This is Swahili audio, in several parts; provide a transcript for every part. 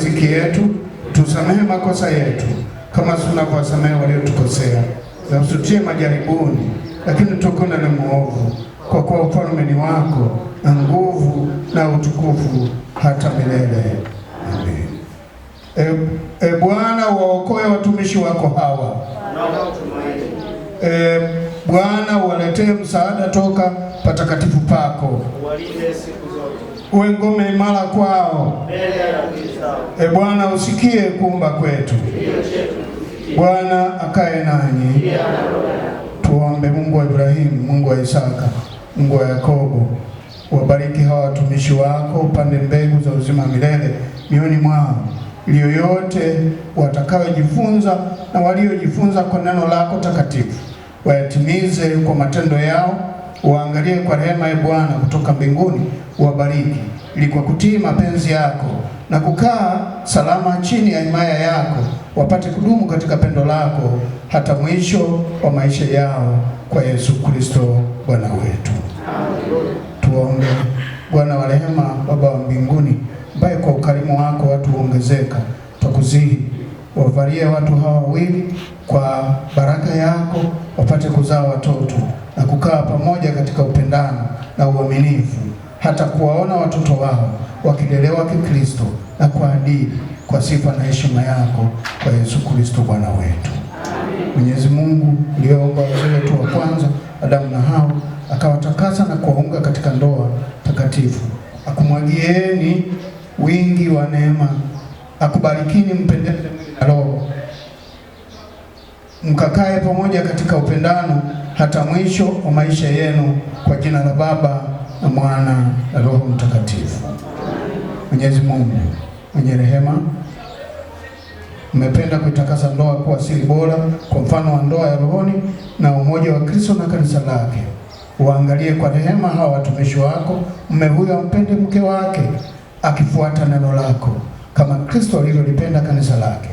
riziki yetu, tusamehe makosa yetu kama tunavyowasamehe waliotukosea, na usitie majaribuni, lakini tuepushe na mwovu, kwa kuwa ufalme ni wako na nguvu na utukufu hata milele. Amen. Bwana, waokoe watumishi wako hawa. Bwana, uwaletee msaada toka patakatifu pako. Walinde siku zote. Uwe ngome imara kwao. Mbele ya adui zao. Bwana, usikie kuomba kwetu. Bwana akae nanyi. Tuombe. Mungu wa Ibrahimu, Mungu wa Isaka, Mungu wa Yakobo, wabariki hawa watumishi wako, upande mbegu za uzima milele mioni mwao, ili yoyote watakayojifunza na waliojifunza kwa neno lako takatifu wayatimize kwa matendo yao. Waangalie kwa rehema ya Bwana kutoka mbinguni, wabariki, ili kwa kutii mapenzi yako na kukaa salama chini ya himaya yako wapate kudumu katika pendo lako hata mwisho wa maisha yao, kwa Yesu Kristo Bwana wetu. Tuombe. Bwana wa rehema, Baba wa mbinguni, ambaye kwa ukarimu wako watu huongezeka, tukusihi wavalie watu hawa wawili kwa baraka yako, wapate kuzaa watoto na kukaa pamoja katika upendano na uaminifu, hata kuwaona watoto wao wakilelewa Kikristo na kwa adili, kwa sifa na heshima yako, kwa Yesu Kristo Bwana wetu. Mwenyezi Mungu uliyeumba wazee wetu wa kwanza Adamu na Hawa, akawatakasa na kuwaunga katika ndoa takatifu, akumwagieni wingi wa neema, akubarikini mpendeze na roho, mkakae pamoja katika upendano hata mwisho wa maisha yenu, kwa jina la Baba na Mwana na Roho Mtakatifu. Mwenyezi Mungu mwenye rehema, umependa kuitakasa ndoa kuwa siri bora kwa mfano wa ndoa ya rohoni na umoja wa Kristo na kanisa lake. Uangalie kwa rehema hawa watumishi wako. Mume huyo ampende mke wake akifuata neno lako, kama Kristo alivyolipenda kanisa lake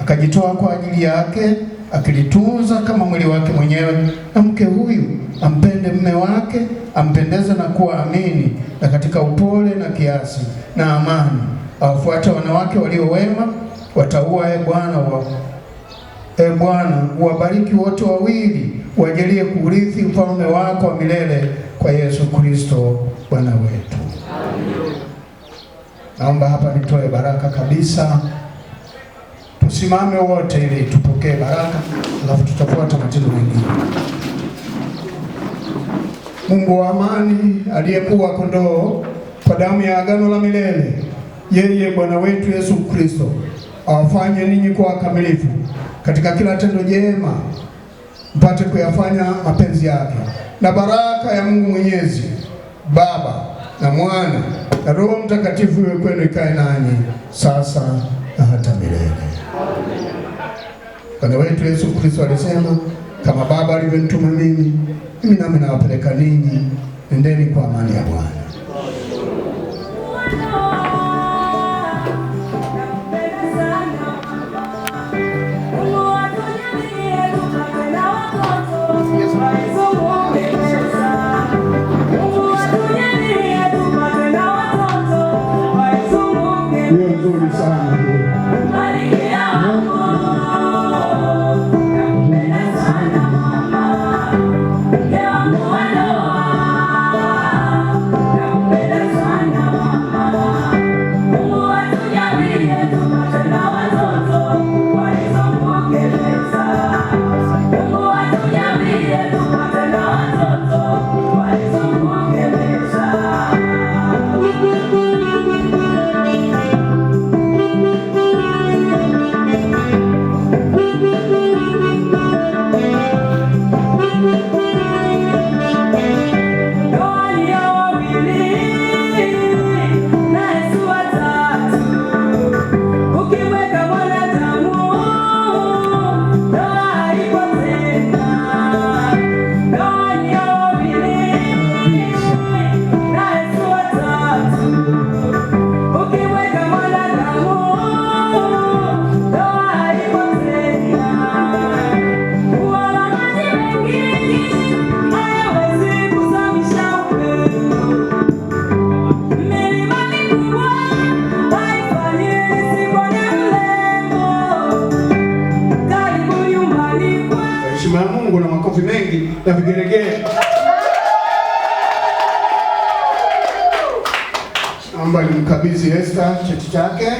akajitoa kwa ajili yake, akilitunza kama mwili wake mwenyewe. Na mke huyu ampende mume wake, ampendeze na kuwa amini, na katika upole na kiasi na amani awafuate wanawake walio wema, wataua. Bwana, uwabariki wote wawili, wajalie kuurithi ufalme wako wa milele, kwa Yesu Kristo Bwana wetu. Naomba hapa nitoe baraka kabisa. Tusimame wote ili tupokee baraka, alafu tutafuata matendo mengine. Mungu wa amani, aliyekuwa kondoo kwa damu ya agano la milele, yeye Bwana wetu Yesu Kristo awafanye ninyi kwa wakamilifu katika kila tendo jema, mpate kuyafanya mapenzi yake. Na baraka ya Mungu Mwenyezi, Baba na Mwana na Roho Mtakatifu iwe kwenu, ikae nanyi sasa na hata milele. Bwana wetu Yesu Kristo alisema, kama Baba alivyonituma mimi, mimi nami nawapeleka ninyi. Nendeni kwa amani ya Bwana. Hiyo nzuri sana. heshima ya Mungu na makofi mengi na vigelegele. Naomba nimkabidhi Esther cheti chake.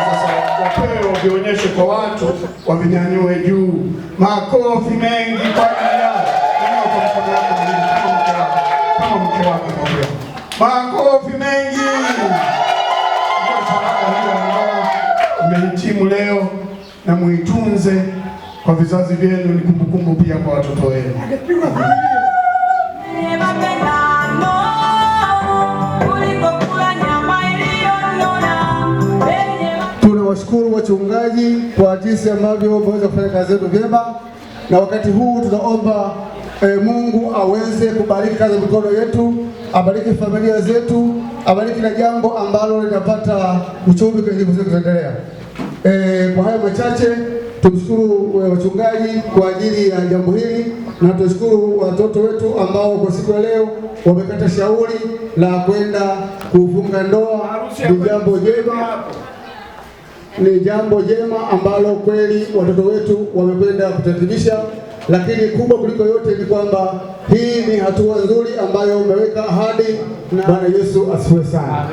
Sasa wapewe wavionyeshe kwa watu, wavinyanyue juu. Makofi mengi kwa kama mke wako. Makofi mengi. Mmehitimu leo na muitunze kwa vizazi vyenu, ni kumbukumbu pia kwa watoto wenu. Tunawashukuru wachungaji kwa jinsi ambavyo wameweza kufanya kazi yetu vyema, na wakati huu tunaomba Mungu aweze kubariki kazi ya mikono yetu, abariki familia zetu, abariki na jambo ambalo linapata uchumi kwenye siku zinazoendelea. Kwa haya machache tumshukuru wachungaji kwa ajili ya jambo hili, na tunashukuru watoto wetu ambao kwa siku ya leo wamekata shauri la kwenda kufunga ndoa. Ni jambo jema ambalo kweli watoto wetu wamekwenda kurekebisha, lakini kubwa kuliko yote ni kwamba hii ni hatua nzuri ambayo umeweka ahadi, na Bwana Yesu asifiwe sana.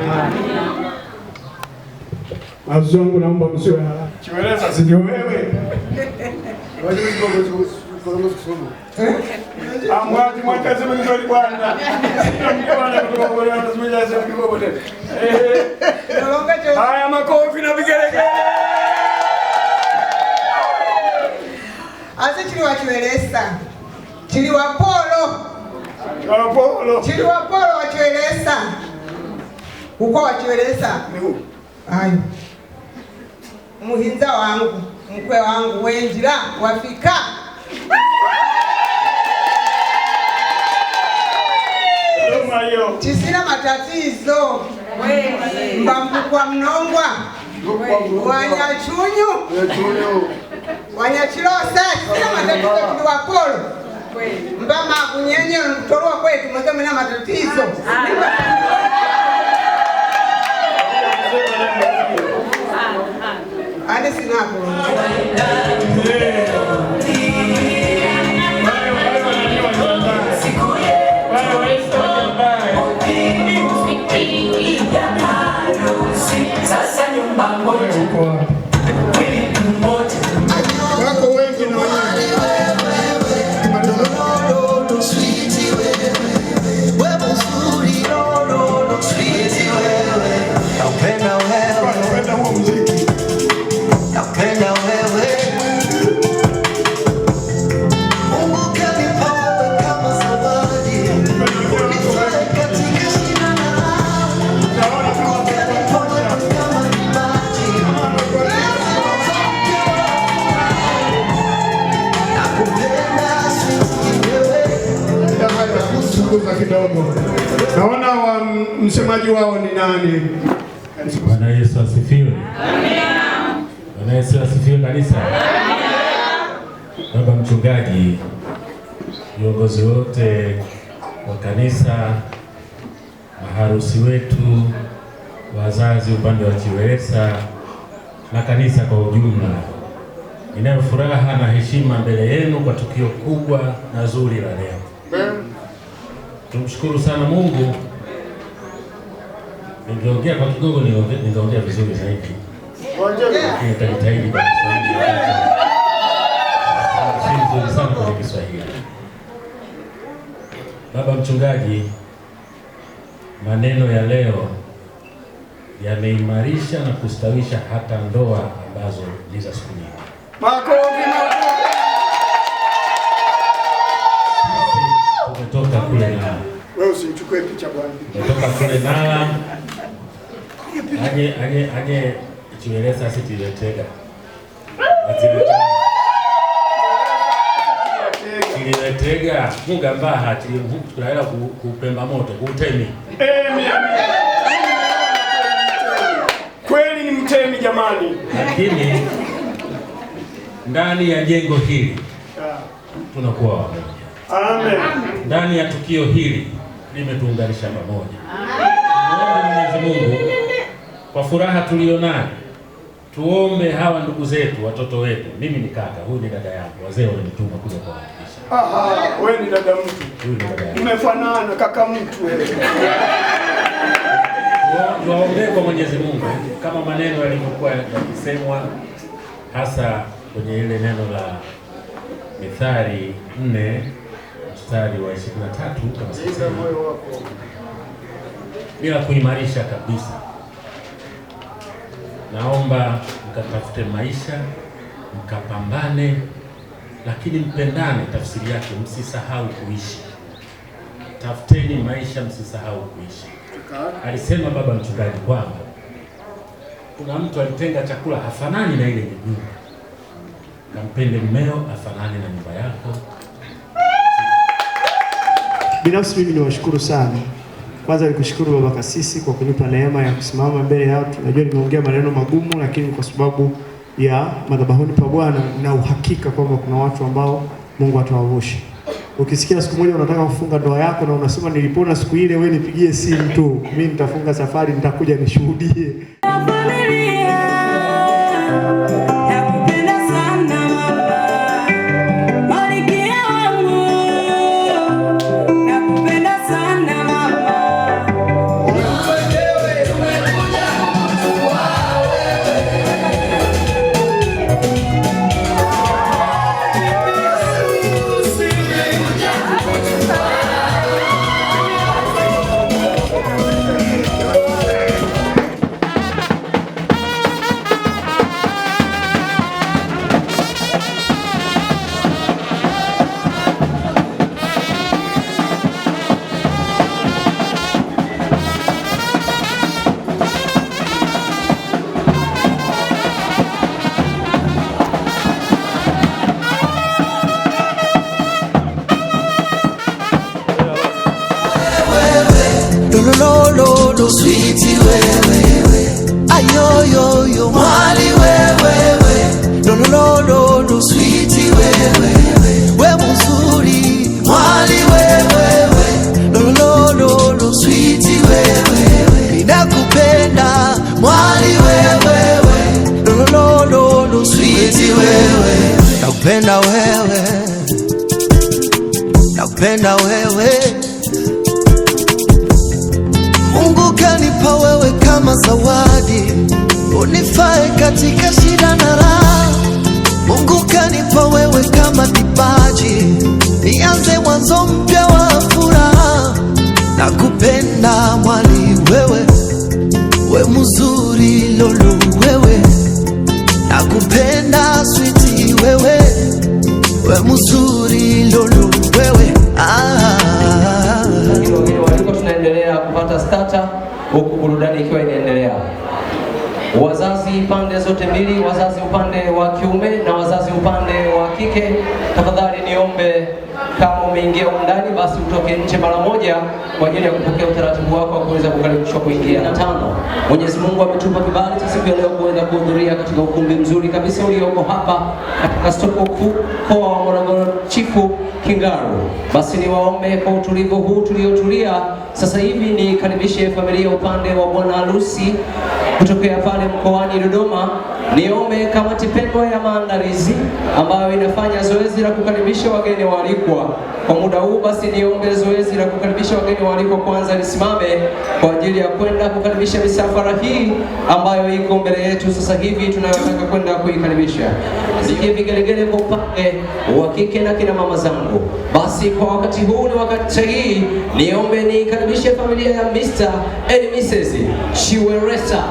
Mazungu naomba msiwe Chiweleza sio wewe. Amwati mwakaze mzuri bwana. Bwana kutoka kwa Bwana Yesu asifiwe bote. Haya makofi na vigelegele. Ase chili wa Chiweleza. Chili wa Polo. Chili wa Polo wa Chiweleza. Uko wa Chiweleza. Ayo. Muhinza wangu, mkwe wangu wenjira wafika. Chisina matatizo. Mbambu kwa Mnongwa. Wanyachunyu. Wanyachilose. Chisina matatizo kili wa Polo. Mbama kunyenye mtoro wa kwetu mweze mna matatizo. Ane sinapo. Sasa nyumba moja. Wako wengi na kidogo. Naona msemaji wao ni nani? Bwana Yesu asifiwe. Amina. Bwana Yesu asifiwe kanisa. Amina. Baba mchungaji, viongozi wote wa kanisa, maharusi wetu, wazazi upande wa Chiweleza na kanisa kwa ujumla, ninayo furaha na heshima mbele yenu kwa tukio kubwa na zuri la leo. Tumshukuru sana Mungu. Ningeongea kwa Kigogo ningeongea vizuri zaidi. Lakini nitajitahidi kwa Kiswahili. Vizuri sana kwa Kiswahili. Baba mchungaji, maneno ya leo yameimarisha na kustawisha hata ndoa ambazo ni za siku nyingi. Makofi. Tumetoka kule Nala. Wewe usichukue picha bwana. Tumetoka kule Nala. Aje Chiweleza asitiletega. Chiletega mugambaha tulaela kupemba moto kutemi. Kweli ni mtemi jamani. Lakini ndani ya jengo hili tunakuwa wamoja. Amen. Ndani ya tukio hili limetuunganisha pamoja. Muombe Mwenyezi Mungu kwa furaha tulionayo tuombe hawa ndugu zetu, watoto wetu. Mimi ni kaka, huyu ni dada yangu. Wazee walinituma kuja kuwaandikisha. Aha, wewe ni dada mtu. Huyu ni dada yangu. Umefanana kaka mtu wewe. Tuwaombee kwa Mwenyezi Mungu kama maneno yalivyokuwa yakisemwa, hasa kwenye ile neno la Mithali 4 mstari wa 23 kama sasa, bila kuimarisha kabisa. Naomba mkatafute maisha, mkapambane, lakini mpendane. Tafsiri yake msisahau kuishi. Tafuteni maisha, msisahau kuishi. Alisema baba mchungaji kwamba kuna mtu alitenga chakula hafanani na ile nyumba. Kampende mmeo afanane na nyumba yako. Binafsi mimi niwashukuru sana. Kwanza nikushukuru baba kasisi kwa kunipa neema ya kusimama mbele ya watu. Najua nimeongea maneno magumu, lakini kwa sababu ya madhabahuni pa Bwana na uhakika kwamba kuna watu ambao Mungu atawavusha. Ukisikia siku moja unataka kufunga ndoa yako na unasema nilipona siku ile, wewe nipigie simu tu, mimi nitafunga safari, nitakuja nishuhudie. Lolo sweetie wewe, ayoyoyo mwali wewe, lolo sweetie wewe, we mzuri mwali wewe, lolo sweetie wewe, ninakupenda mwali wewe, lolo sweetie wewe, nakupenda wewe, nakupenda wewe. Mungu kanipa wewe kama zawadi, unifae katika shida na raha. Mungu kanipa wewe kama kipaji, nianze mwanzo mpya wa furaha. Nakupenda mwali wewe, we mzuri lolo wewe, nakupenda sweetie wewe, we mzuri lolo wewe. Tunaendelea kupata starter huku burudani ikiwa inaendelea. Wazazi pande zote mbili, wazazi upande wa kiume na wazazi upande wa kike, tafadhali niombe kama umeingia ndani basi utoke nje mara moja kwa ajili ya kupokea utaratibu wako wa kuweza kukaribishwa kuingia. Na 5, Mwenyezi Mungu ametupa kibali cha siku ya leo kuweza kuhudhuria katika ukumbi mzuri kabisa ulioko hapa katika soko kuu mkoa wa Morogoro Chifu Kingaru. Basi niwaombe kwa utulivu huu tuliotulia sasa hivi nikaribishe familia upande wa bwana harusi kutokea pale mkoani Dodoma. Niombe kamati pendwa ya maandalizi ambayo inafanya zoezi la kukaribisha wageni waalikwa kwa muda huu. Basi niombe zoezi la kukaribisha wageni waalikwa kwanza lisimame kwa ajili ya kwenda kukaribisha misafara hii ambayo iko mbele yetu sasa hivi tunayotaka kwenda kuikaribisha. Sikie vigelegele kwa upande wa kike na kina mama zangu. Basi kwa wakati huu ni wakati sahihi, niombe nikaribishe familia ya Mr. and Mrs. Chiweresa.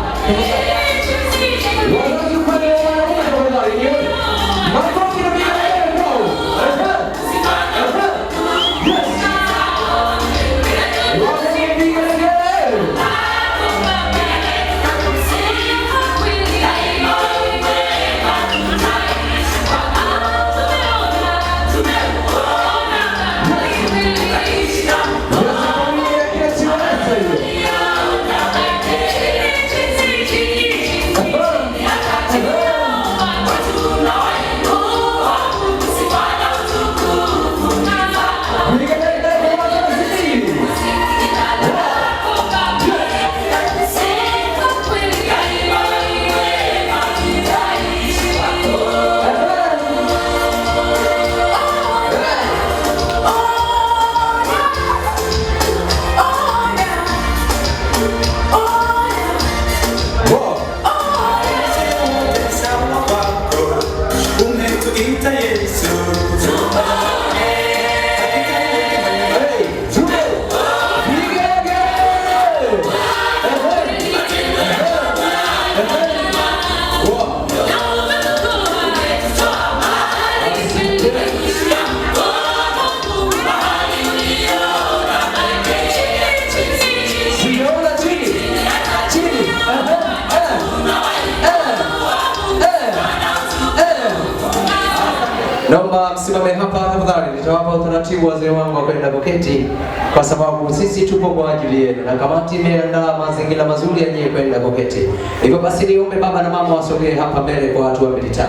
naomba msimame hapa tafadhali. Nitawapa utaratibu wazee wangu wa kwenda kuketi kwa sababu sisi tupo kwa ajili yenu na kamati imeandaa mazingira mazuri ya nyinyi kwenda kuketi. Hivyo basi niombe baba na mama wasogee hapa mbele kwa watu 2-3.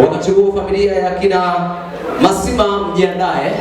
Wakati huu familia ya kina Masima mjiandae.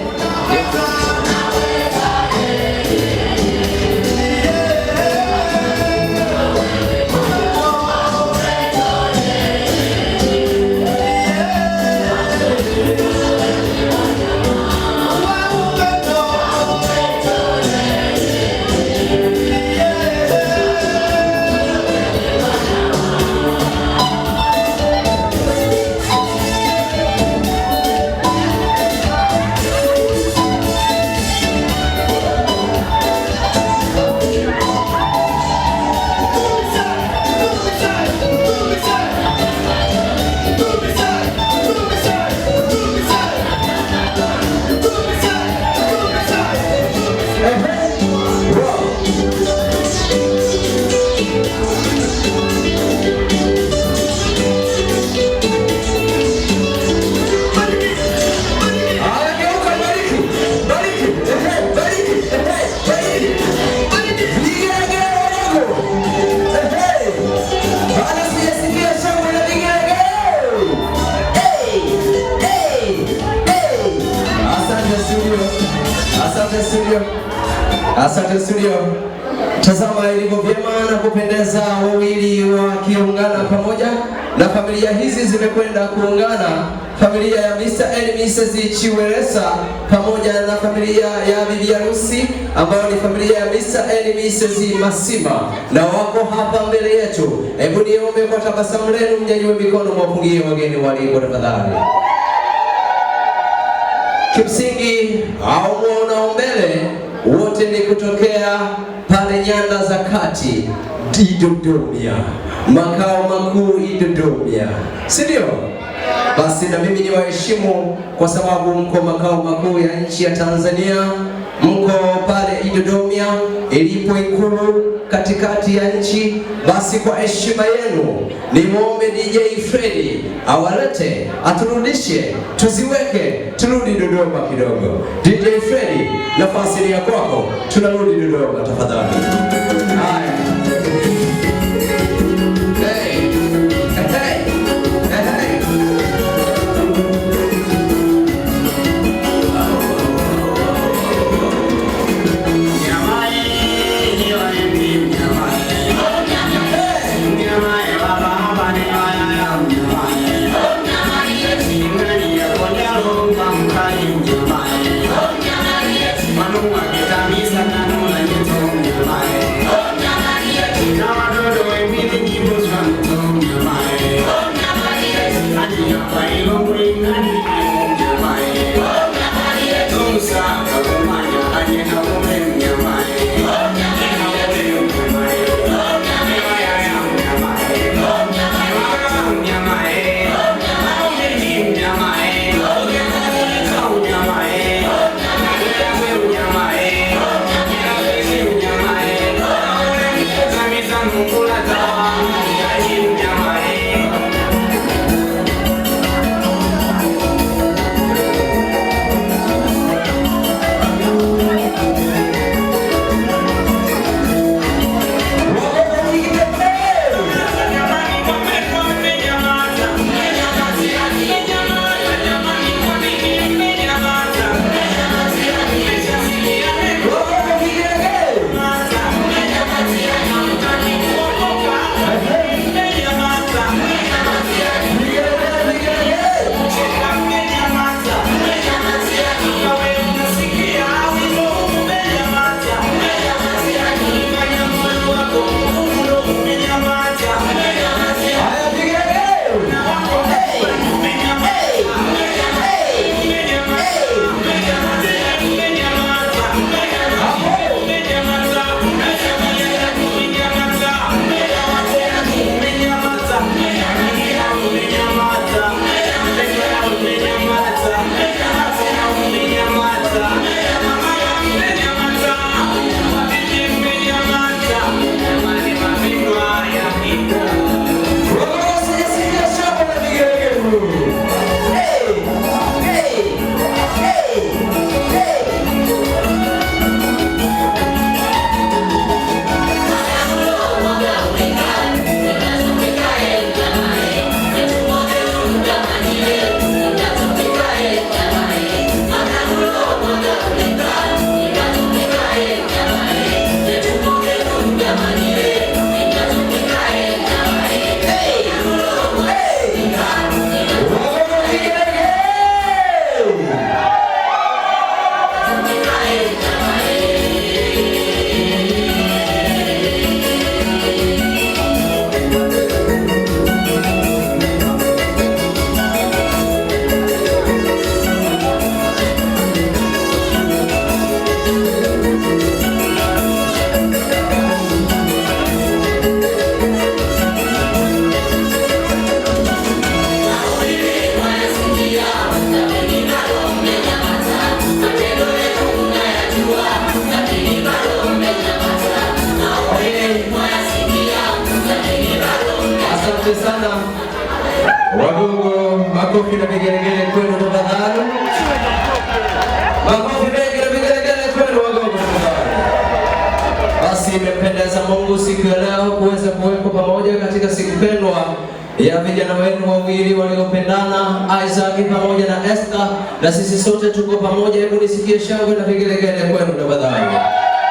Asante studio. Tazama ilivyo vyema na kupendeza wawili wakiungana pamoja na familia hizi zimekwenda kuungana, familia ya Mr. and Mrs. Chiweresa pamoja na familia ya bibi harusi ambayo ni familia ya Mr. and Mrs. Masima na wako hapa mbele yetu. Hebu niombe kwa tabasamu lenu mnyanyue mikono mwapungie wageni waliko tafadhali. Kimsingi au muonao mbele wote ni kutokea pale nyanda za kati Dodoma, makao makuu Dodoma, si ndio? Basi na mimi ni waheshimu kwa sababu mko makao makuu ya nchi ya Tanzania, mko pale Dodoma ilipo ikulu katikati ya nchi. Basi kwa heshima yenu ni muombe DJ Freddy awalete, aturudishe, tuziweke, turudi Dodoma kidogo. DJ Freddy, nafasi ni ya kwako, tunarudi Dodoma tafadhali. Haya. Manu wa kita bisa nanu na nyeto mnyamae. Asante sana wadogo, makofi na vigelegele kwenu tafadhali. Makofi mengi na vigelegele kwenu wadogo tafadhali. Basi imempendeza Mungu siku ya leo kuweza kuwepo pamoja katika siku pendwa ya vijana wenu wawili waliopendana, Isaac pamoja na Esther, na sisi sote tuko pamoja. Hebu nisikie shangwe na vigelegele kwenu tafadhali.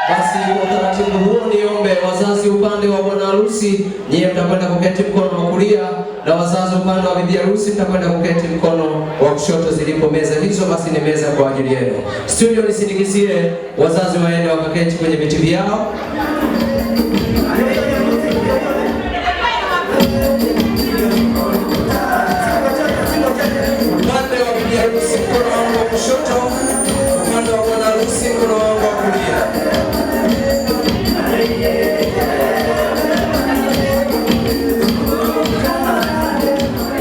Basi kwa utaratibu huo niombe wazazi upande wa bwana harusi, nyie mtakwenda kuketi mkono wa kulia, na wazazi upande wa bibi harusi mtakwenda kuketi mkono wa kushoto zilipo meza hizo. Basi ni meza kwa ajili yenu. Studio nisindikizie wazazi waende wakaketi kwenye viti vyao. Upande wa bibi harusi mkono wangu wa kushoto, upande wa bwana harusi mkono wangu wa kulia.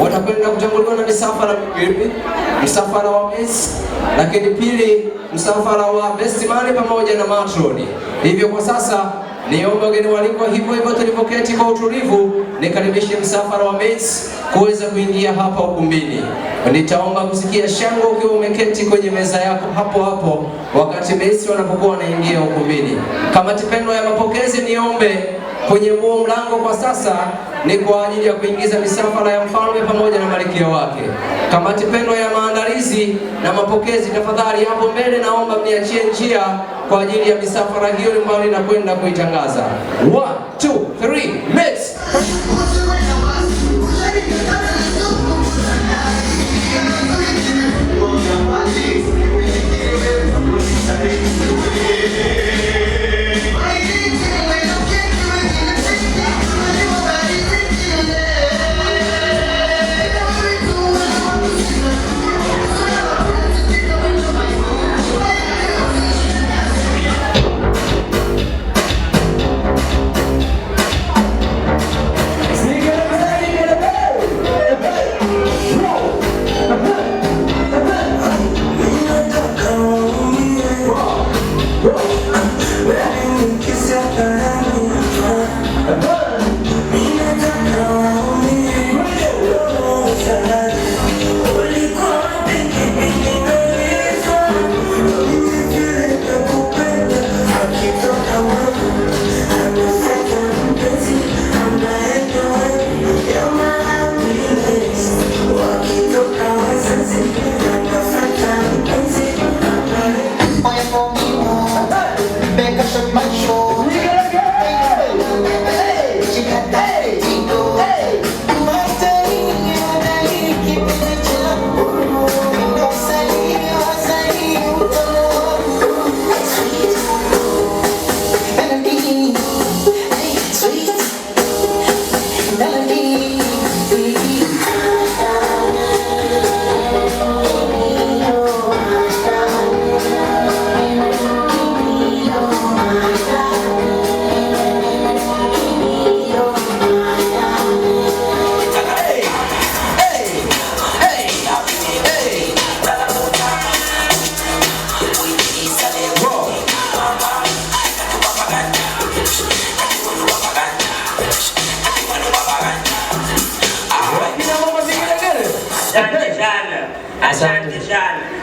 Watakwenda kutanguliwa na misafara miwili, msafara wa Miss, lakini pili msafara wa Best Man pamoja na Matroni. Hivyo kwa sasa niombe wageni walikwa hivyo hivyo tulipoketi kwa utulivu, nikaribishe msafara wa Miss kuweza kuingia hapa ukumbini. Nitaomba kusikia shangwe ukiwa umeketi kwenye meza yako hapo hapo wakati Miss wanapokuwa wanaingia ukumbini. Kamati pendwa ya mapokezi, niombe kwenye huo mlango kwa sasa ni kwa ajili ya kuingiza misafara ya mfalme pamoja na malkia wake. Kamati pendwa ya maandalizi na mapokezi, tafadhali hapo mbele naomba mniachie njia kwa ajili ya misafara hiyo ambayo ninakwenda kuitangaza. 1 2 3 mix.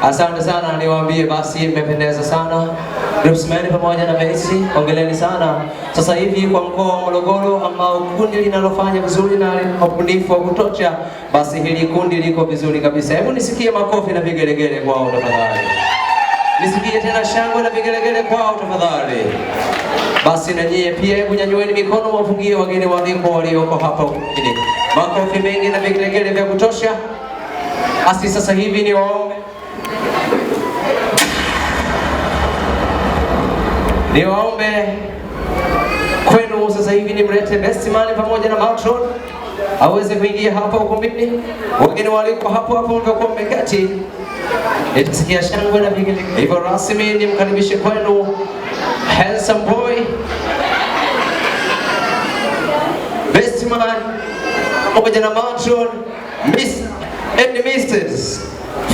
Asante sana, niwaambie basi mmependeza sana. Groupsmen pamoja na Messi, ongeleni sana. Sasa hivi kwa mkoa wa Morogoro ambao kundi linalofanya vizuri na ubunifu wa kutosha, basi hili kundi liko vizuri kabisa. Hebu nisikie makofi na vigelegele kwao tafadhali. Nisikie tena shangwe na vigelegele kwao tafadhali. Basi na nyie pia hebu nyanyueni mikono wafungie wageni waliko walioko hapa ukumbini. Makofi mengi na vigelegele vya kutosha. Basi sasa hivi ni waombe kwenu sasa hivi nimlete Best Man pamoja na Matron aweze kuingia hapa ukumbini. Wageni waliko hapo hapo mlivyokuwa mmeketi, nitasikia shangwe na vigelegele. Hivyo rasmi nimkaribishe kwenu handsome boy Best Man pamoja na Matron, Miss and Mrs.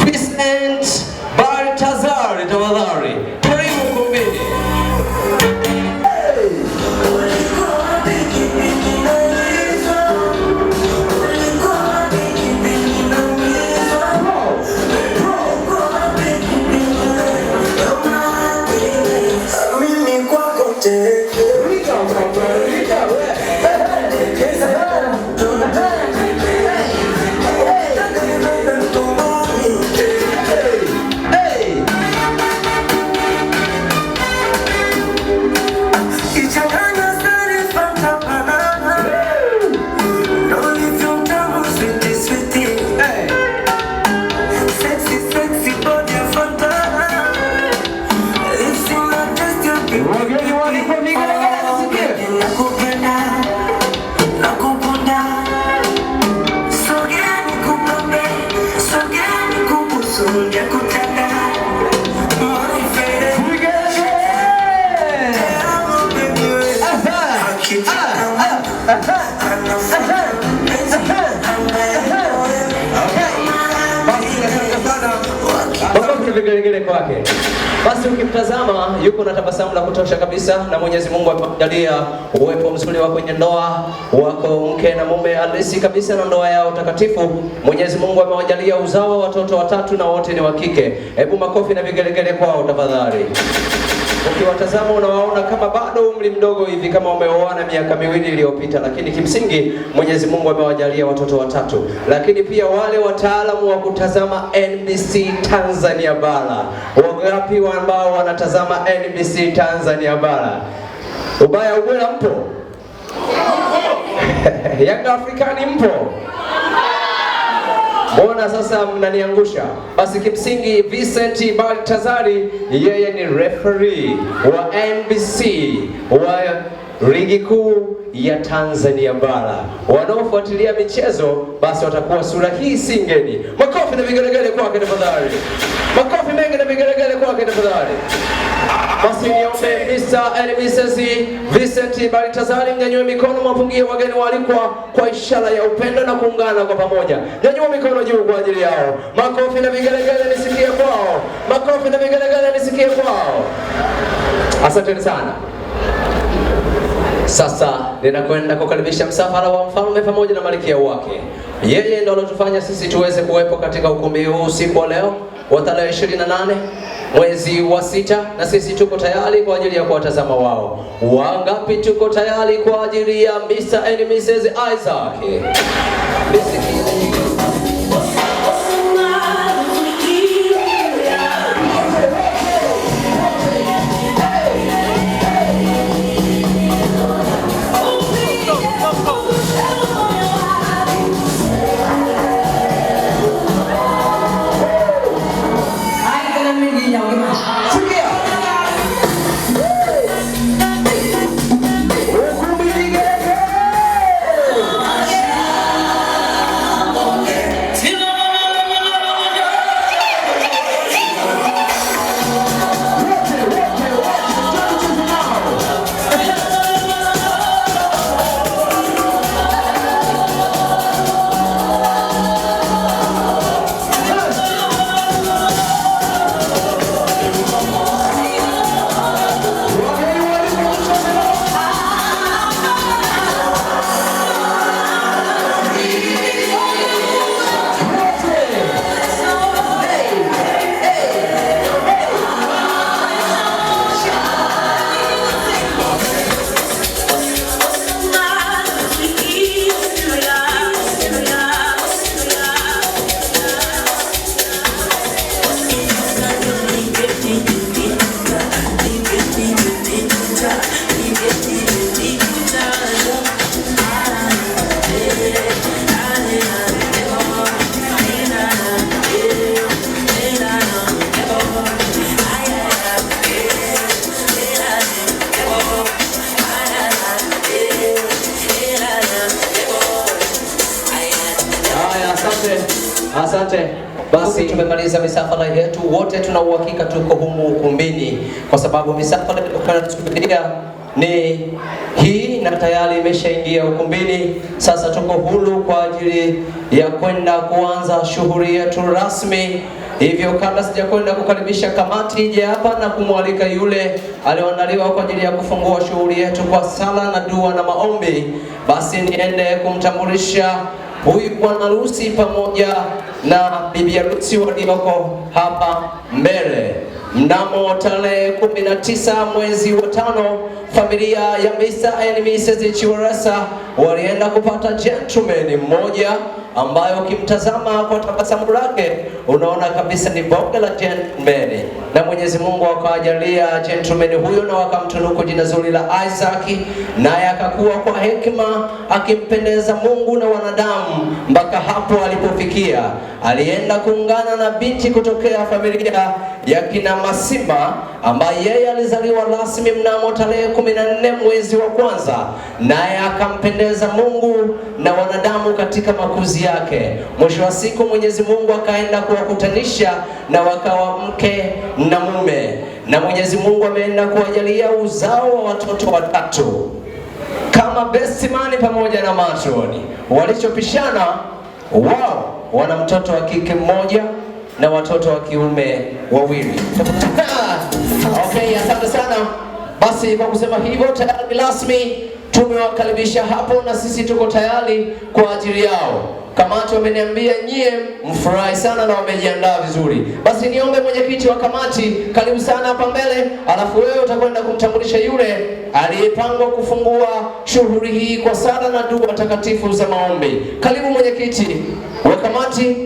Vincent Baltazar tafadhali. Karibu ukumbini. Vigelegele kwake. Basi ukimtazama yuko na tabasamu la kutosha kabisa, na Mwenyezi Mungu amejalia uwepo mzuri wa kwenye ndoa wako mke na mume halisi kabisa na ndoa yao takatifu. Mwenyezi Mungu amewajalia uzao wa watoto watatu na wote ni wa kike. Hebu makofi na vigelegele kwao tafadhali. Ukiwatazama unawaona kama bado umri mdogo hivi, kama umeoana miaka miwili iliyopita, lakini kimsingi Mwenyezi Mungu amewajalia watoto watatu. Lakini pia wale wataalamu wa kutazama NBC Tanzania Bara, wangapi ambao wanatazama NBC Tanzania Bara? Ubaya ubwela mpo? Yanga Afrikani mpo? Mbona sasa mnaniangusha? Basi kimsingi Vincent Baltazari yeye ni referee wa NBC wa ligi kuu ya Tanzania Bara. Wanaofuatilia michezo basi watakuwa sura hii singeni. Makofi na vigelegele kwake tafadhali. Makofi mengi na vigelegele kwake tafadhali. Basi niombe Mr. and Mrs. Vincent Baltazari mnyanyue mikono, mwapungie wageni waalikwa kwa ishara ya upendo na kuungana kwa pamoja. Nyanyua mikono juu kwa ajili yao. Makofi na vigelegele nisikie kwao. Makofi na vigelegele nisikie kwao. Asante sana. Sasa ninakwenda kukaribisha msafara wa mfalme pamoja na malkia wake. Yeye ndo alotufanya sisi tuweze kuwepo katika ukumbi huu usiku wa leo wa tarehe 28 mwezi wa 6, na sisi tuko tayari kwa ajili ya kuwatazama wao. Wangapi tuko tayari kwa ajili ya Mr. and Mrs. Isaac? Asante. Basi tumemaliza misafara yetu, wote tuna uhakika tuko humu ukumbini kwa sababu misafara tunayosubiria ni hii na tayari imeshaingia ukumbini. Sasa tuko huru kwa ajili ya kwenda kuanza shughuli yetu rasmi. Hivyo kabla sijakwenda kukaribisha kamati ije hapa na kumwalika yule alioandaliwa kwa ajili ya kufungua shughuli yetu kwa sala na dua na maombi, basi niende kumtambulisha huyu bwana harusi pamoja na bibi harusi walioko hapa mbele. Mnamo tarehe 19 mwezi wa 5, familia ya Mr. and Mrs. Chiweresa walienda kupata gentleman mmoja ambayo ukimtazama kwa tabasamu lake unaona kabisa ni bonge la gentleman, na Mwenyezi Mungu akawajalia gentleman huyo na wakamtunuku jina zuri la Isaac, naye akakuwa kwa hekima akimpendeza Mungu na wanadamu mpaka hapo alipofikia. Alienda kuungana na binti kutokea familia ya kina Masima ambaye yeye alizaliwa rasmi mnamo tarehe 14 mwezi wa 1, naye akampendeza Mungu na wanadamu katika makuzi yake. Mwisho wa siku Mwenyezi Mungu akaenda kuwakutanisha na wakawa mke na mume, na Mwenyezi Mungu ameenda kuwajalia uzao wa watoto watatu. kama best man pamoja na matroni. Walichopishana wao wana mtoto wa kike mmoja na watoto wa kiume wawili. Okay, asante sana. Basi kwa kusema hivyo tayari rasmi tumewakaribisha hapo na sisi tuko tayari kwa ajili yao. Kamati wameniambia nyie mfurahi sana na wamejiandaa vizuri. Basi niombe mwenyekiti wa kamati, karibu sana hapa mbele, alafu wewe utakwenda kumtambulisha yule aliyepangwa kufungua shughuli hii kwa sala na dua takatifu za maombi. Karibu mwenyekiti wa kamati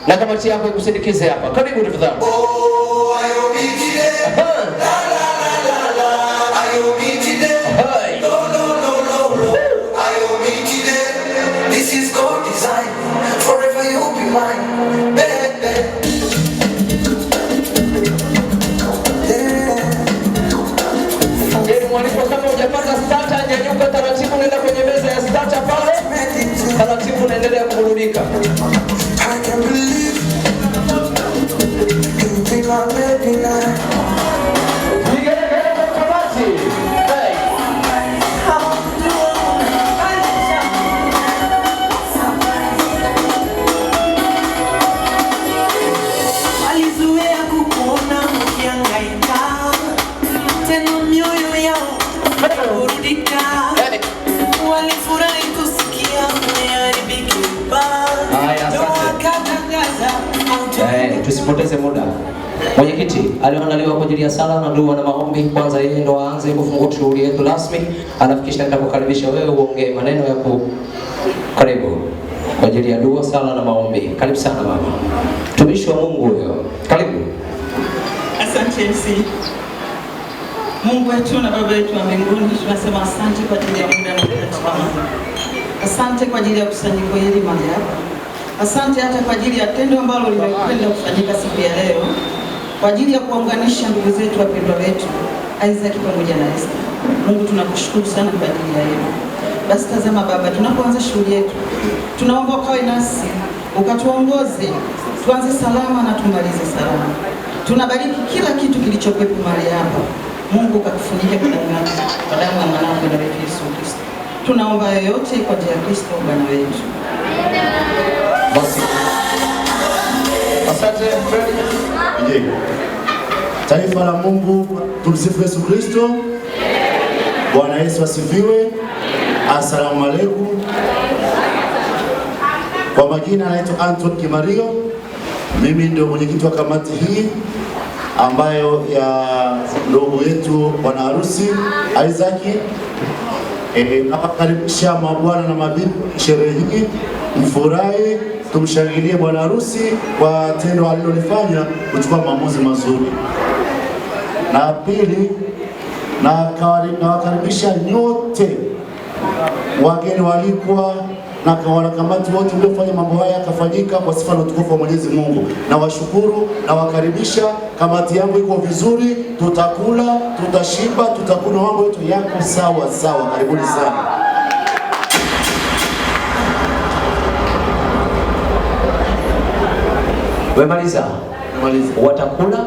na kamati yako ikusindikize hapa. Karibu tafadhali. Oh, ayobitide. La la la la la. Ayobitide. Hey. No no no no no. Ayobitide. This is God design. Forever you'll be mine. Baby. Yeye mwaliko kama hujapata starter, nyanyuka taratibu, nenda kwenye meza ya starter pale. Taratibu naendelea kuburudika. I can't believe you be my baby now. Walizoea kukuona ukihangaika, tena mioyo yao burudika. Walifurahi kusikia umeharibika. Haya, asante. Tusipoteze muda. Mwenyekiti alioandaliwa kwa ajili ya sala na dua na maombi, kwanza yeye ndo aanze kufungua shughuli yetu rasmi, alafu kisha nitakukaribisha wewe uongee maneno ya karibu kwa ajili ya dua, sala na maombi. Karibu sana mama. Tumishi wa Mungu huyo. Karibu. Asante MC. Mungu wetu na Baba yetu wa mbinguni, tunasema asante kwa ajili ya muda na wakati wako. Asante kwa ajili ya kusanyiko hili mahali hapa. Asante hata kwa ajili ya tendo ambalo limekwenda kufanyika siku ya leo, kwa ajili ya kuunganisha ndugu zetu wapendwa wetu Isaac pamoja na Esther. Mungu tunakushukuru sana kwa ajili ya hilo. Basi tazama Baba, tunapoanza shughuli yetu, tunaomba ukawe nasi, ukatuongoze, tuanze salama na tumalize salama. Tunabariki kila kitu kilichokuwepo mahali hapa. Mungu ukakufunike kwa damu yako, kwa damu ya mwanao Bwana wetu Yesu Kristo. Tunaomba yoyote kwa jina la Kristo Bwana wetu. Basi. Asante Fred. Taifa la Mungu, tumsifu Yesu Kristo. Bwana Yesu asifiwe. Asalamu alaykum. Kwa majina naitwa Anton Kimario. Mimi ndio mwenyekiti wa kamati hii ambayo ya ndugu yetu bwana harusi Isaac. Nawakaribisha mabwana na mabibi sherehe hii, mfurahi, tumshangilie bwana harusi kwa tendo alilolifanya kuchukua maamuzi mazuri. Na pili, nawakaribisha nyote wageni walikwa na wanakamati wote mliofanya mambo haya yakafanyika kwa sifa na utukufu wa Mwenyezi Mungu. Na washukuru na wakaribisha. Kamati yangu iko vizuri, tutakula, tutashiba, tutakunywa, mambo yetu yako sawa sawa. Karibuni sana. Wemaliza. Watakula,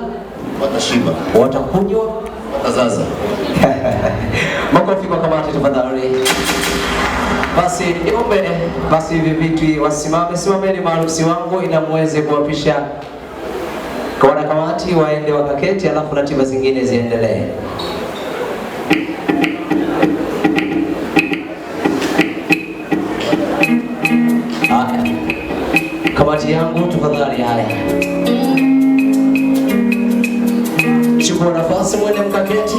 watashiba, watakunywa, watazaza. Makofi kwa kamati tafadhali. Basi niombe basi hivi vitu simameni maharusi wangu ila muweze kuwapisha kwa wanakamati waende wakaketi, alafu ratiba zingine ziendelee. Kamati yangu tafadhali, haya. Chukua nafasi mwende mkaketi.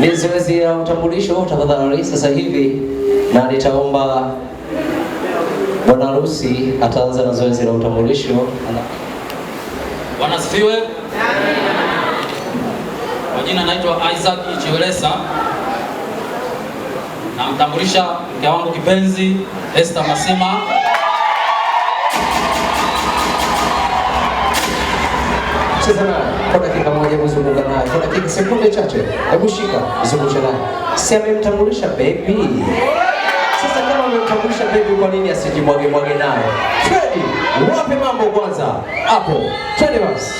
Ni zoezi la utambulisho tafadhali sasa hivi, na nitaomba bwana harusi ataanza na zoezi la utambulisho. Bwana asifiwe. Kwa jina naitwa Isaac Chiwelesa. Namtambulisha mke wangu kipenzi Esther Masima. Cheza naye kwa dakika moja, kuzunguka naye kwa dakika sekunde chache. Hebu shika zungusha naye. Si amemtambulisha baby. Sasa kama Tumkumbushe baby kwa nini asijimwage mwage naye. Freddy, wape mambo kwanza. Hapo. Twende basi.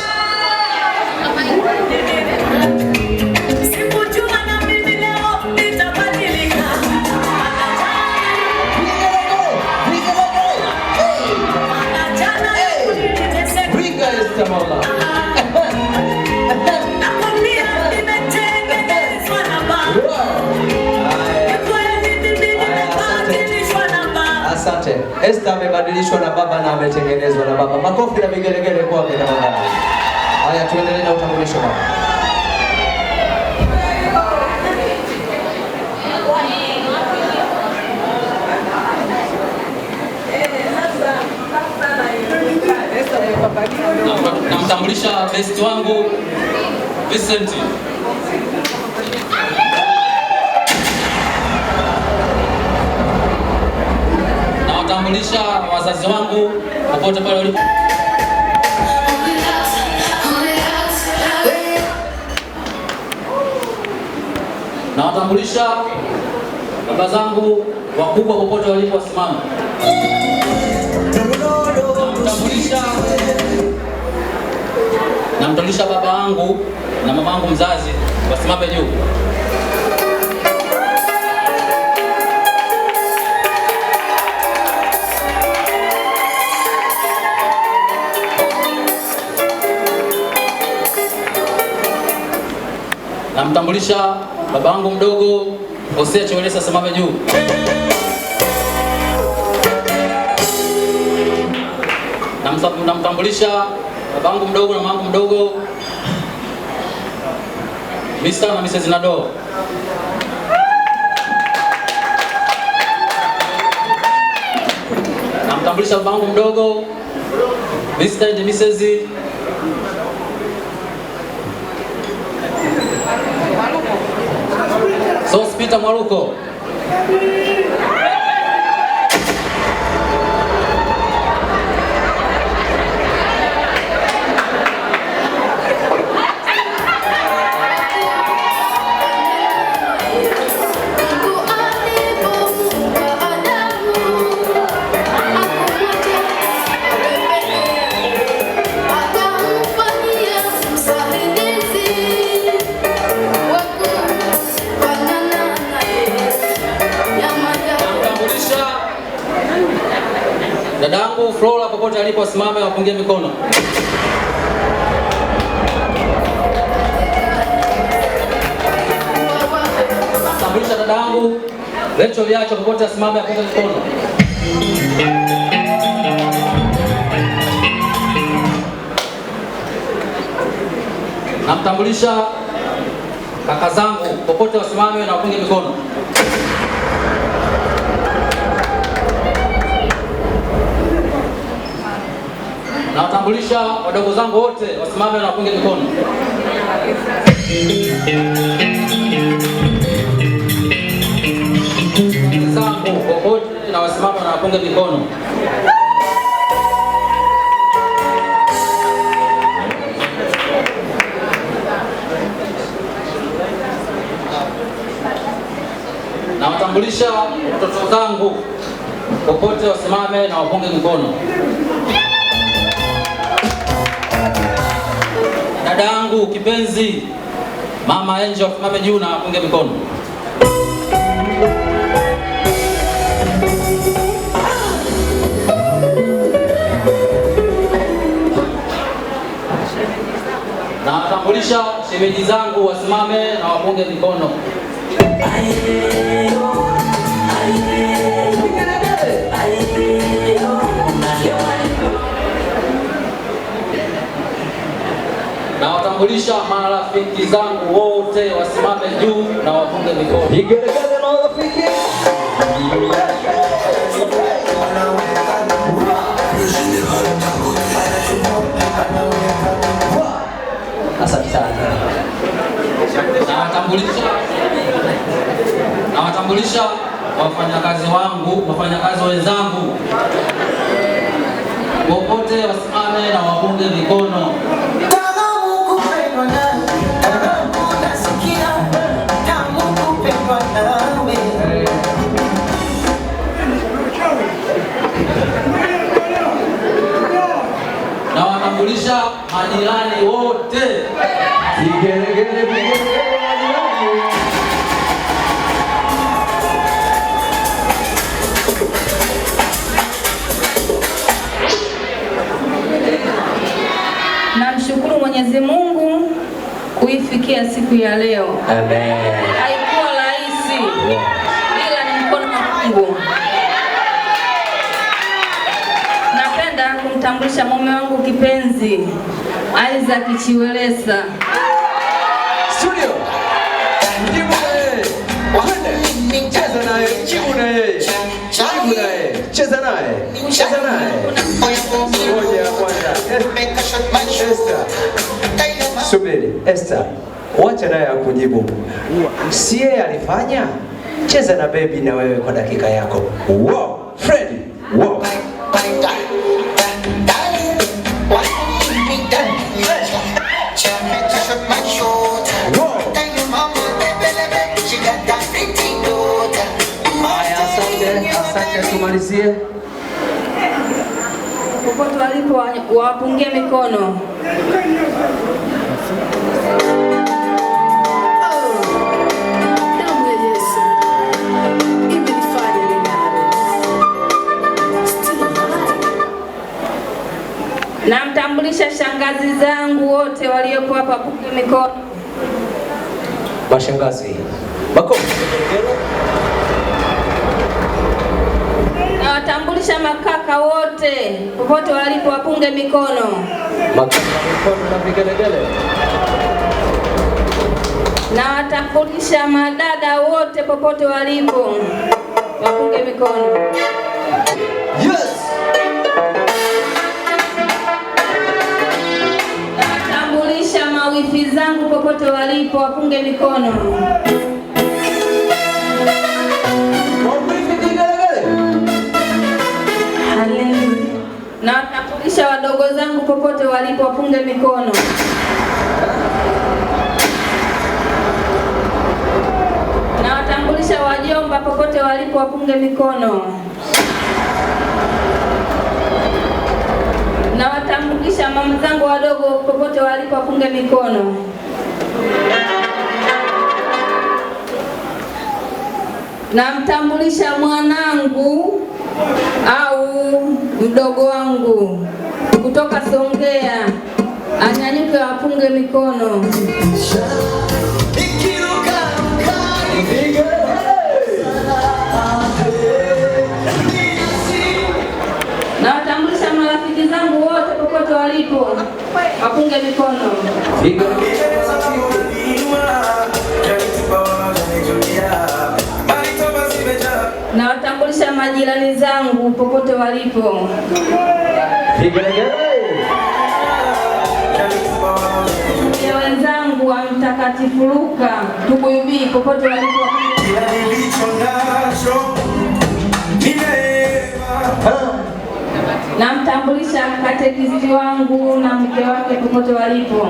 Asante. Esther amebadilishwa na baba na ametengenezwa na baba. Makofi na vigelegele kwa baba. Haya, tuendelee na utambulisho baba. Namtambulisha best wangu Vincent. Nawatambulisha wazazi wangu popote pale walipo. Nawatambulisha baba zangu wakubwa popote walipo wasimame. Namtambulisha baba yangu na mama yangu mzazi wasimame juu. Namtambulisha baba yangu mdogo Hosea Chowelesa asimame juu. Namtambulisha babangu mdogo na mamangu mdogo Mr. na Mrs. Nado. Namtambulisha babangu mdogo Mr. and Mrs. Peter Mwaruko. Dadangu Flora popote alipo simame wapungie mikono. Tambulisha dadangu Rachel Yacho popote asimame apungie mikono. Namtambulisha kaka zangu popote wasimame na wapungie mikono. Na watambulisha wadogo zangu wote wasimame na wapunge mikono. Zangu popote na wasimame na wapunge mikono. Na watambulisha watoto zangu popote wasimame na wapunge mikono. Dada yangu kipenzi Mama Angel mame juu na apunge mikono. Na watambulisha shemeji zangu wasimame na wapunge mikono. Na watambulisha marafiki zangu wote wasimame juu na wapunge mikono. Vigelegele na marafiki. Asante sana. Na watambulisha wafanyakazi wangu, wafanyakazi wenzangu popote wasimame na wapunge mikono. majirani wote. Vigelegele majirani. Namshukuru Mwenyezi Mungu kuifikia siku ya leo. Amen. Haikuwa rahisi. Ila ni mkono wa Mungu. Napenda kumtambulisha mume wangu kipenzi, Isaac Chiwelesa. Studio. Jibu naye. Wende. Cheza naye. Jibu naye. Jibu naye. Cheza naye. Cheza naye. Ngoja kwanza. Esther. Subiri. Esther. Wacha naye akujibu. Si yeye alifanya? Cheza na baby na wewe kwa dakika yako. Wow. Freddy. Wow. Asante, tumalizie. Popote walipo wapungie mikono. Namtambulisha shangazi zangu wote waliopo hapa, wapungie mikono. Mashangazi. Makofi. Nawatambulisha makaka wote popote walipo, wapunge mikono. Makaka mikono na vigelegele. Nawatambulisha madada wote popote walipo, wapunge mikono. Yes. Nawatambulisha mawifi zangu popote walipo, wapunge mikono. Nawatambulisha wadogo zangu popote walipo, wapunge mikono. Nawatambulisha wajomba popote walipo, wapunge mikono. Nawatambulisha mama zangu wadogo popote walipo, wapunge mikono. Namtambulisha mwanangu au mdogo wangu kutoka Songea, anyanyuke wapunge mikono. Nawatambulisha marafiki zangu wote popote walipo, wapunge mikono. Nawatambulisha majirani zangu popote walipo. Pia wenzangu wa Mtakatifu Luka Tubuibi popote walipo. Namtambulisha katekisisti wangu na mke wake popote walipo.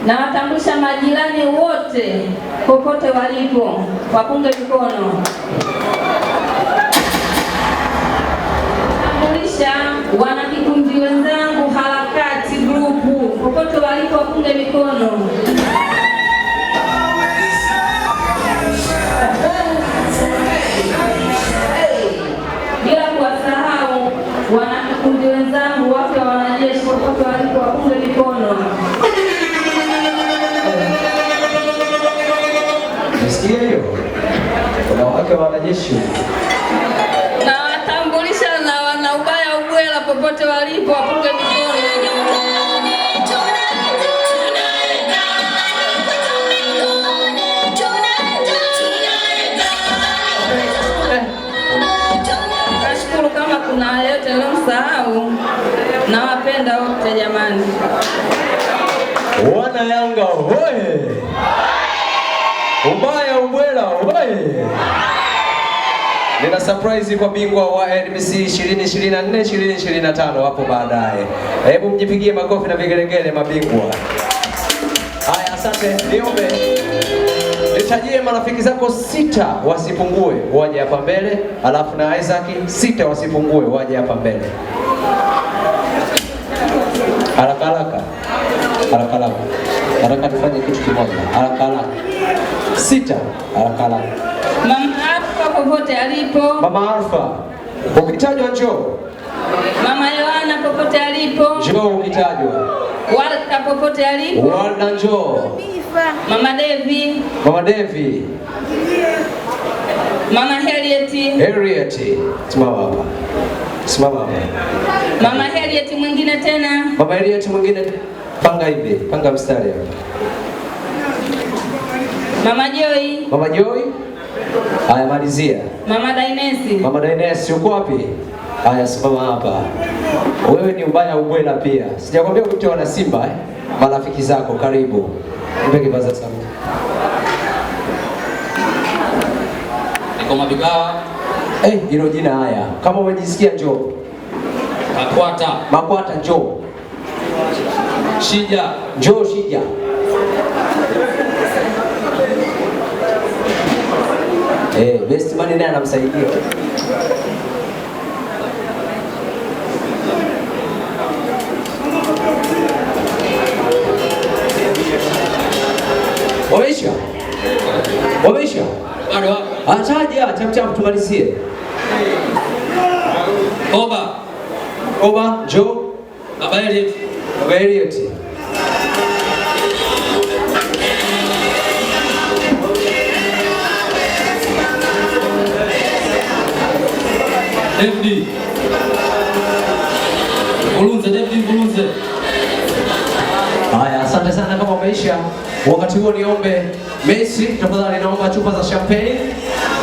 Nawatambulisha majirani wote popote walipo, wapunge mikono. Natambulisha wanakikundi wenzangu harakati grupu popote walipo, wapunge mikono. Bila kuwasahau wanakikundi wenzangu wake wanajeshi popote walipo, wapunge mikono. Nasikia hiyo. Kuna wake wanajeshi. Nawatambulisha na wanaubaya ubwela popote walipo, wapunge mikono. Nashukuru kama kuna yote leo msahau. Nawapenda wote jamani. Wana Yanga hoye. Ubaya ubwela hoye. Nina surprise kwa bingwa wa NBC 2024 2025 hapo baadaye. Hebu mjipigie makofi na vigelegele mabingwa. Haya, asante. Niombe Nitajie marafiki zako 6 wasipungue waje hapa mbele, alafu na Isaac 6 wasipungue waje hapa mbele. Haraka haraka. Haraka haraka. Haraka tufanye kitu kimoja. Haraka haraka. 6 haraka haraka. Mama Alfa popote alipo. Mama Alfa. Ukitajwa njoo. Mama Yohana popote alipo. Njoo ukitajwa. Walta popote alipo. Walda njoo. Mama Devi. Mama Devi. Mama Harriet. Harriet. Simama hapa. Simama hapa. Mama Harriet mwingine tena. Mama Harriet mwingine. Panga hivi. Panga mstari hapa. Mama Joy. Mama Joy. Haya malizia. Mama Dainesi. Mama Dainesi uko wapi? Haya simama hapa. Wewe ni ubaya ubwela pia. Sijakwambia ukute wana Simba eh? Marafiki zako karibu. Nipe kibaza sauti. Niko Mabigawa. Hilo jina haya. Kama umejisikia njoo. Makwata. Makwata njoo. Shija. Njoo Shija. Best man naye anamsaidia. Wameisha? Wameisha? Bado. Ataja, chap tumalizie. Koba. Koba, Joe. Baba Elliot. Baba Elliot. David. Bulunze, David Bulunze. Haya, asante sana kama umeisha. Wakati huo niombe Messi, tafadhali naomba chupa za champagne.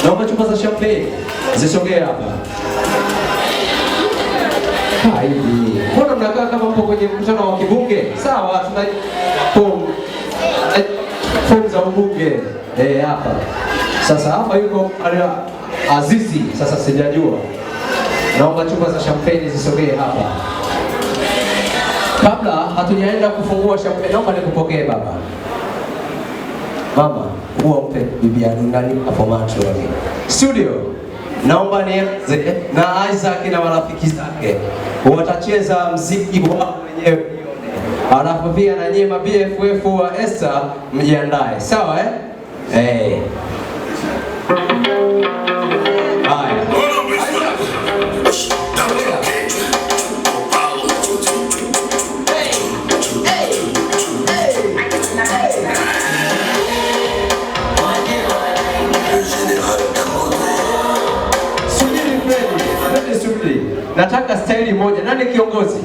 Naomba chupa za champagne. Zisogee hapa. Hivi. Mbona mnakaa kama mpo kwenye mkutano wa kibunge? Sawa, tuna fomu za ubunge. Hapa. Sasa hapa yuko Azizi, sasa sijajua. Naomba chupa za champagne zisogee hapa. Kabla hatujaenda kufungua champagne, naomba nikupokee baba. Mama, huwa mpe bibi yangu ndani hapo macho wake. Studio. Naomba nianze na Isaac na marafiki zake. Watacheza muziki wao wenyewe. Alafu pia na nyema BFF wa Esther mjiandae. Sawa eh? Haya. Nataka staili moja. Nani kiongozi?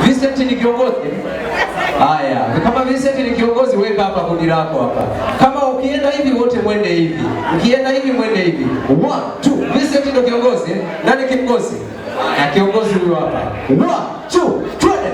Vincent ni kiongozi? Haya, kama Vincent ni kiongozi, weka hapa kundi lako hapa. Kama ukienda hivi wote mwende hivi. Ukienda hivi mwende hivi. 1 2. Vincent ndio kiongozi. Nani kiongozi? Na kiongozi huyo hapa. 1 2 twende.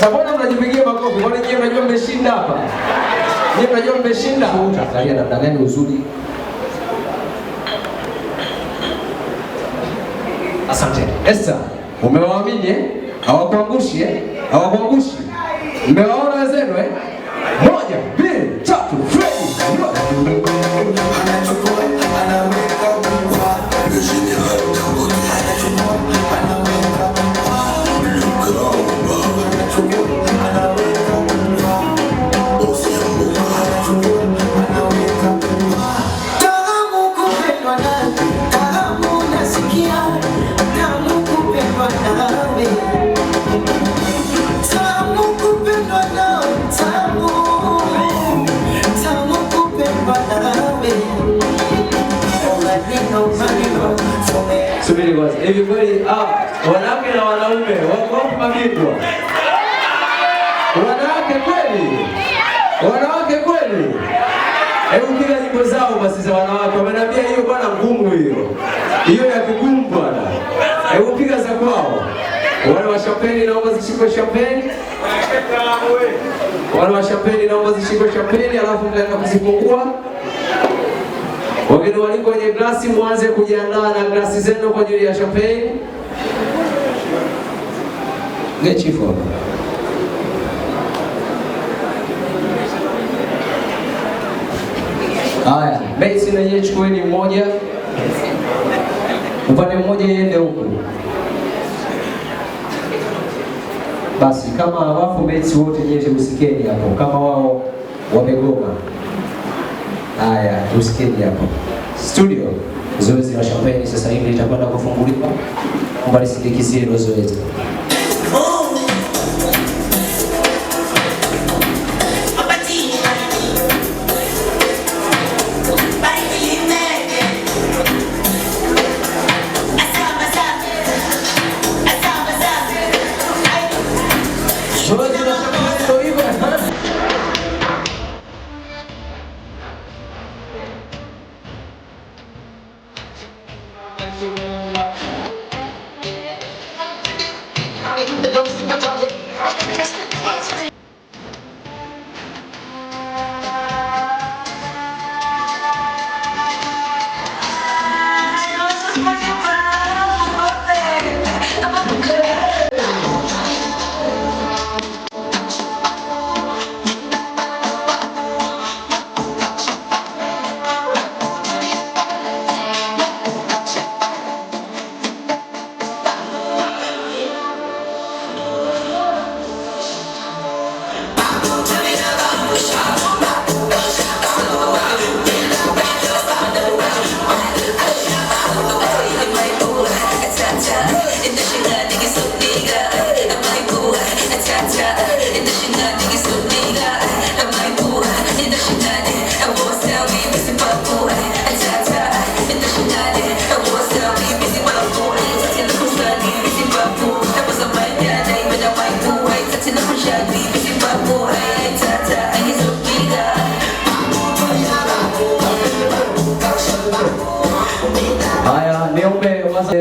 Sabona mnajipigia makofi. Kwani nyinyi mnajua mmeshinda hapa? Nyinyi mnajua mmeshinda? Utaangalia namna gani uzuri. Asante. Esther, umewaamini eh? Hawakuangushi eh? Hawakuangushi. Mmewaona wenzenu eh? 1 2 3 Freddy. Tamu nasikia, tamu kupendwa nawe. Subiri kwanza. Hivi kweli wanawake na wanaume wako mabingwa? Wanawake kweli? Wanawake kweli? Hebu piga nyimbo zao basi za wanawake. Wamenambia hiyo bwana ngumu hiyo. Hiyo ya kugumu bwana. Hebu piga za kwao. Wale wa champagne naomba zishikwe champagne. Wale wa champagne naomba zishikwe champagne alafu mtaenda kuzifungua. Wageni waliko kwenye glasi mwanze kujiandaa na glasi zenu kwa ajili ya champagne. Chifu. Haya, basi na yeye chukueni mmoja. Upande mmoja iende huko. Basi kama wafu basi wote nyewe usikieni hapo kama wao wamegoma. Haya, tusikieni hapo. Studio, zoezi la champagne sasa hivi litakwenda kufunguliwa. Mbali sindikizie hilo zoezi.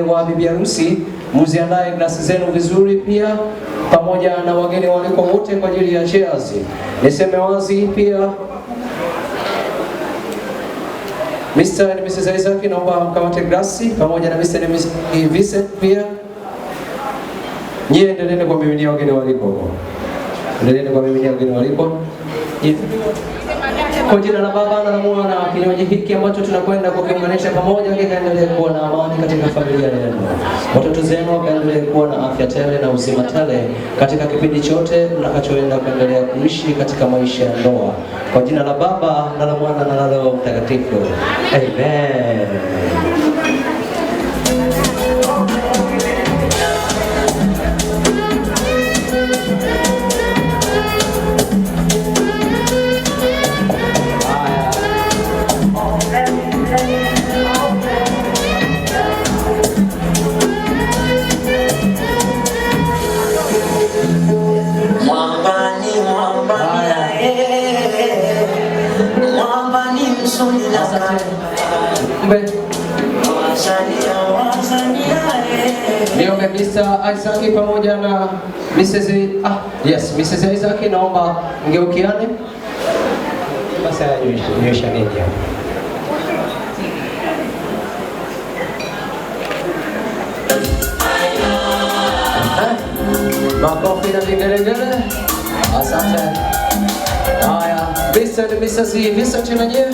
Wa bibi harusi muziandae glasi zenu vizuri pia pamoja na wageni waliko wote kwa ajili ya cheers. Niseme wazi pia Mr. and Mrs. Isaac naomba mkamate glasi pamoja na Mr. and Mrs. Vincent pia. Nyie endeleeni kwa miminia wageni waliko. Endeleeni kwa miminia wageni waliko. Kwa jina la Baba na la Mwana, kinywaji hiki ambacho tunakwenda kukiunganisha pamoja kikaendelee kuwa na amani katika familia yenu. Watoto zenu wakaendelee kuwa na afya tele na uzima tele katika kipindi chote mtakachoenda kuendelea kuishi katika maisha ya ndoa. Kwa jina la Baba na la Mwana na la Roho Mtakatifu. Amen. Niombe Mr. Isaac pamoja na Mrs. Mrs. Isaac naomba ngeukiane. Basi nyosha nini hapo. Makofi na vigelegele. Asante. Haya, Mr. and Mrs. Vincent na nyewe.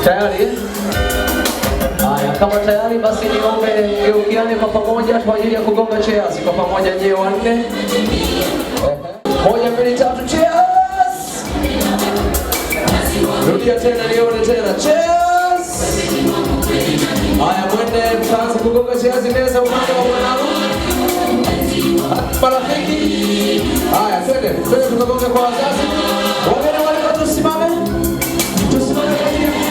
Tayari? Haya, kama tayari basi niombe geukiane kwa pamoja kwa ajili ya kugonga cheers kwa pamoja nyewe wanne. 1, 2, 3 cheers. Rudia tena nione tena cheers. Haya, mwende mtaanza kugonga cheers meza upande wa mwanangu. marafiki. Haya, twende tukagonge kwa wazazi. Wageni waliko tusimame. Tusimame kabisa.